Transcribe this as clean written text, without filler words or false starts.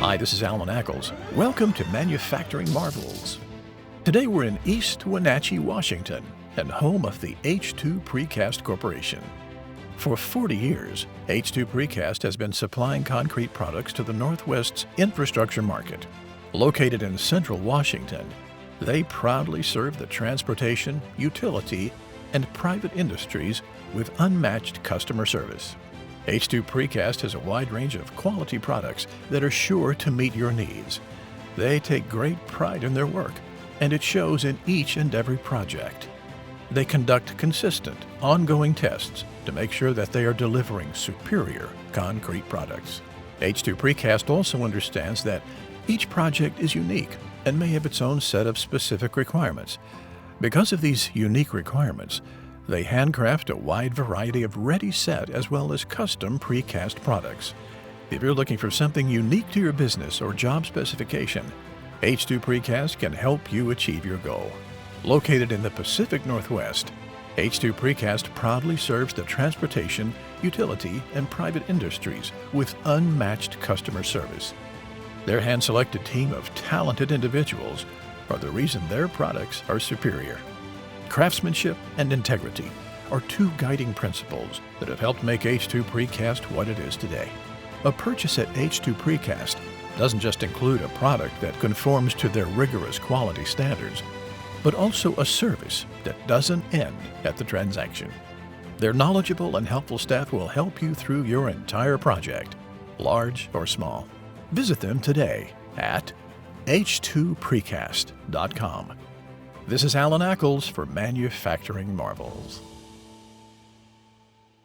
Hi, this is Alan Ackles. Welcome to Manufacturing Marvels. Today we're in East Wenatchee, Washington, and home of the H2 Precast Corporation. For 40 years, H2 Precast has been supplying concrete products to the Northwest's infrastructure market. Located in central Washington, they proudly serve the transportation, utility, and private industries with unmatched customer service. H2 Precast has a wide range of quality products that are sure to meet your needs. They take great pride in their work, and it shows in each and every project. They conduct consistent, ongoing tests to make sure that they are delivering superior concrete products. H2 Precast also understands that each project is unique and may have its own set of specific requirements. Because of these unique requirements, they handcraft a wide variety of ready-set as well as custom precast products. If you're looking for something unique to your business or job specification, H2 Precast can help you achieve your goal. Located in the Pacific Northwest, H2 Precast proudly serves the transportation, utility, and private industries with unmatched customer service. Their hand-selected team of talented individuals are the reason their products are superior. Craftsmanship and integrity are two guiding principles that have helped make H2 Precast what it is today. A purchase at H2 Precast doesn't just include a product that conforms to their rigorous quality standards, but also a service that doesn't end at the transaction. Their knowledgeable and helpful staff will help you through your entire project, large or small. Visit them today at h2precast.com. This is Alan Ackles for Manufacturing Marvels.